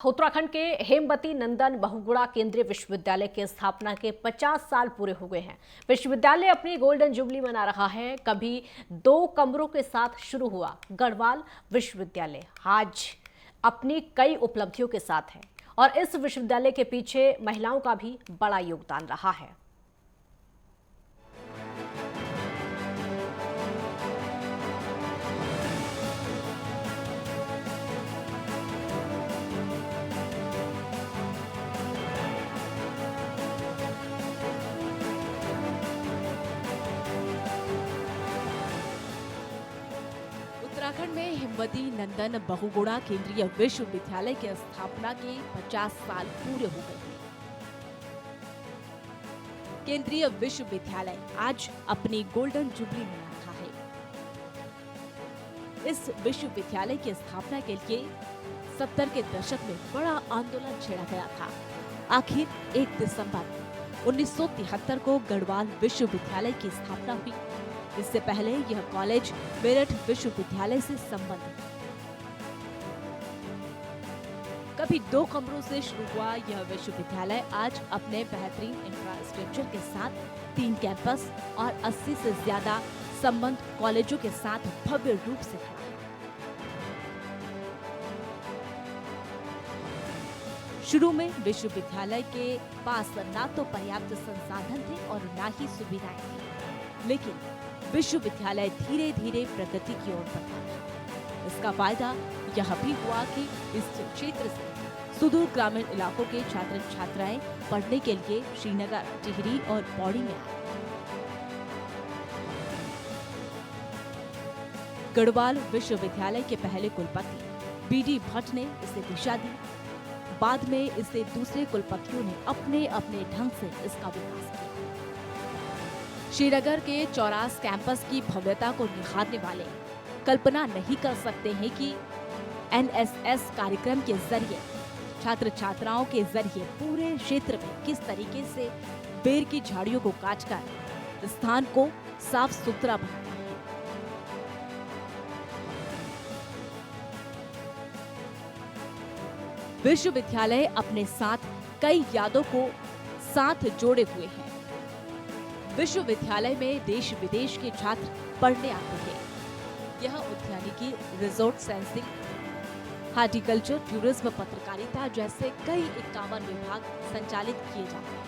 उत्तराखंड के हेमवती नंदन बहुगुणा केंद्रीय विश्वविद्यालय की स्थापना के 50 साल पूरे हो गए हैं। विश्वविद्यालय अपनी गोल्डन जुबली मना रहा है। कभी 2 कमरों के साथ शुरू हुआ गढ़वाल विश्वविद्यालय आज अपनी कई उपलब्धियों के साथ है और इस विश्वविद्यालय के पीछे महिलाओं का भी बड़ा योगदान रहा है। उत्तराखंड में हेमवती नंदन बहुगुणा केंद्रीय विश्वविद्यालय की स्थापना के 50 साल पूरे हो गए हैं। केंद्रीय विश्वविद्यालय आज अपनी गोल्डन जुबली मना रहा है। इस विश्वविद्यालय की स्थापना के लिए 70 के दशक में बड़ा आंदोलन छेड़ा गया था। आखिर 1 दिसंबर 1973 को गढ़वाल विश्वविद्यालय की स्थापना हुई। इससे पहले यह कॉलेज मेरठ विश्वविद्यालय से संबंधित। कभी 2 कमरों से शुरू हुआ यह विश्वविद्यालय आज अपने बेहतरीन इंफ्रास्ट्रक्चर के साथ 3 कैंपस और 80 से ज्यादा संबद्ध कॉलेजों के साथ भव्य रूप से खड़ा है। शुरू में विश्वविद्यालय के पास ना तो पर्याप्त संसाधन थे और ना ही सुविधाएं थी, लेकिन विश्वविद्यालय धीरे धीरे प्रगति की ओर बढ़ा था। इसका फायदा यह भी हुआ कि इस क्षेत्र से सुदूर ग्रामीण इलाकों के छात्र छात्राएं पढ़ने के लिए श्रीनगर, टिहरी और पौड़ी में आए। गढ़वाल विश्वविद्यालय के पहले कुलपति बीडी भट्ट ने इसे दिशा दी। बाद में इसे दूसरे कुलपतियों ने अपने अपने ढंग से इसका विकास किया। श्रीनगर के चौरास कैंपस की भव्यता को निखारने वाले कल्पना नहीं कर सकते हैं कि एनएसएस कार्यक्रम के जरिए छात्र छात्राओं के जरिए पूरे क्षेत्र में किस तरीके से बेर की झाड़ियों को काटकर स्थान को साफ सुथरा बनाया है। विश्वविद्यालय अपने साथ कई यादों को साथ जोड़े हुए हैं। विश्वविद्यालय में देश विदेश के छात्र पढ़ने आते हैं। यह उद्यानिकी, रिजोर्ट साइंसिंग, हॉर्टिकल्चर, टूरिज्म, पत्रकारिता जैसे कई 51 विभाग संचालित किए जाते हैं।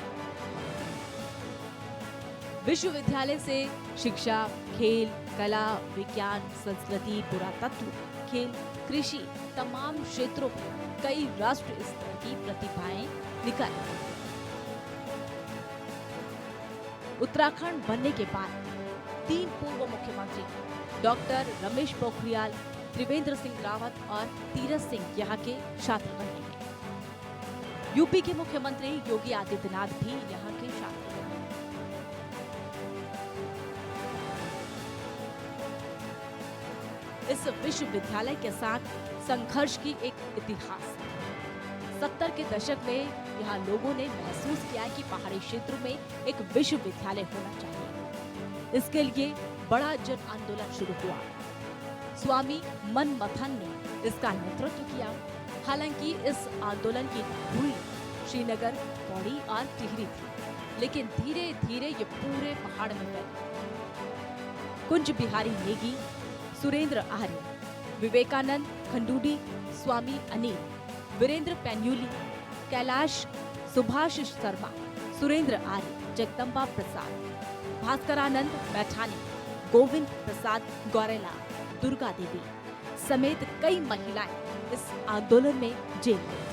विश्वविद्यालय से शिक्षा, खेल, कला, विज्ञान, संस्कृति, पुरातत्व, खेल, कृषि तमाम क्षेत्रों में कई राष्ट्रीय स्तर की प्रतिभाएं निकल आई। उत्तराखंड बनने के बाद 3 पूर्व मुख्यमंत्री डॉक्टर रमेश पोखरियाल, त्रिवेंद्र सिंह रावत और तीरथ सिंह यहाँ के छात्र रहे हैं। यूपी के मुख्यमंत्री योगी आदित्यनाथ भी यहाँ के छात्र रहे हैं। इस विश्वविद्यालय के साथ संघर्ष की एक इतिहास है। 70 के दशक में यहाँ लोगों ने महसूस किया कि पहाड़ी क्षेत्र में एक विश्वविद्यालय होना चाहिए। इसके लिए बड़ा जन आंदोलन शुरू हुआ। स्वामी मनमथन ने इसका नेतृत्व किया। हालांकि इस आंदोलन की धुरी श्रीनगर, पौड़ी और टिहरी थी, लेकिन धीरे धीरे ये पूरे पहाड़ में फैली। कुंज बिहारी नेगी, सुरेंद्र आर्य, विवेकानंद खंडूडी, स्वामी अनिल, वीरेंद्र पैन्यूली, कैलाश, सुभाष शर्मा, सुरेंद्र आर्य, जगदम्बा प्रसाद, भास्करानंद मैठानी, गोविंद प्रसाद गौरेला, दुर्गा देवी समेत कई महिलाएं इस आंदोलन में जेल गईं।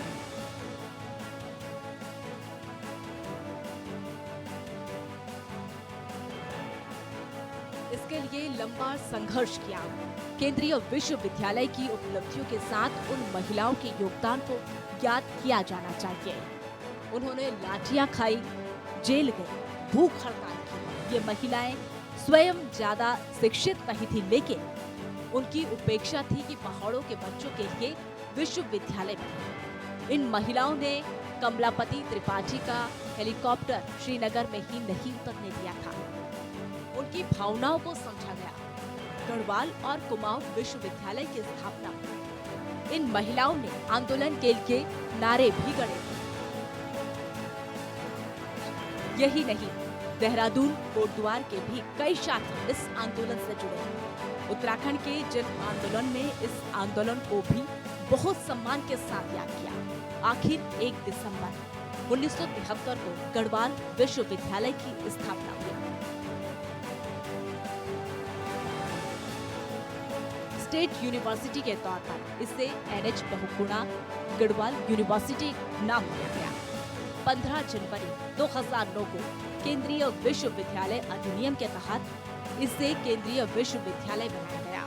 इसके लिए लंबा संघर्ष किया। केंद्रीय विश्वविद्यालय की उपलब्धियों के साथ उन महिलाओं के योगदान को याद किया जाना चाहिए। उन्होंने लाठियां खाई, जेल गई, भूख हड़ताल की। ये महिलाएं स्वयं ज्यादा शिक्षित नहीं थी, लेकिन उनकी उपेक्षा थी कि पहाड़ों के बच्चों के लिए विश्वविद्यालय बने। इन महिलाओं ने कमलापति त्रिपाठी का हेलीकॉप्टर श्रीनगर में ही नहीं उतरने दिया था। उनकी भावनाओं को समझा गया। गढ़वाल और कुमाऊं विश्वविद्यालय की स्थापना इन महिलाओं ने आंदोलन के लिए नारे भी गढ़े। यही नहीं, देहरादून कोटद्वार के भी कई छात्र इस आंदोलन से जुड़े हैं। उत्तराखंड के जन आंदोलन ने इस आंदोलन को भी बहुत सम्मान के साथ याद किया। आखिर 1 दिसंबर 1973 को गढ़वाल विश्वविद्यालय की स्थापना हुई। स्टेट यूनिवर्सिटी के तौर पर इसे NH बहुगुणा गढ़वाल यूनिवर्सिटी नाम दिया गया। 15 जनवरी 2009 को केंद्रीय विश्वविद्यालय अधिनियम के तहत इसे केंद्रीय विश्वविद्यालय बनाया गया।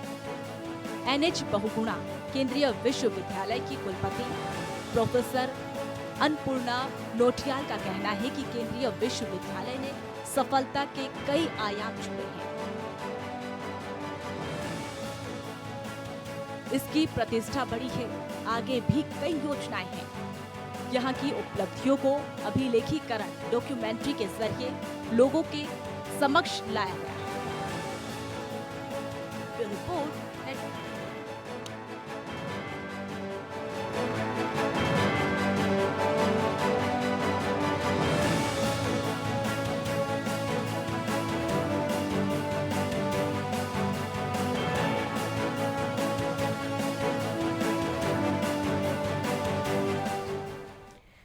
NH बहुगुणा केंद्रीय विश्वविद्यालय की कुलपति प्रोफेसर अन्नपूर्णा नोटियाल का कहना है कि केंद्रीय विश्वविद्यालय ने सफलता के कई आयाम छुए हैं। इसकी प्रतिष्ठा बड़ी है, आगे भी कई योजनाएं हैं। यहाँ की उपलब्धियों को अभिलेखीकरण डॉक्यूमेंट्री के जरिए लोगों के समक्ष लाया गया है। रिपोर्ट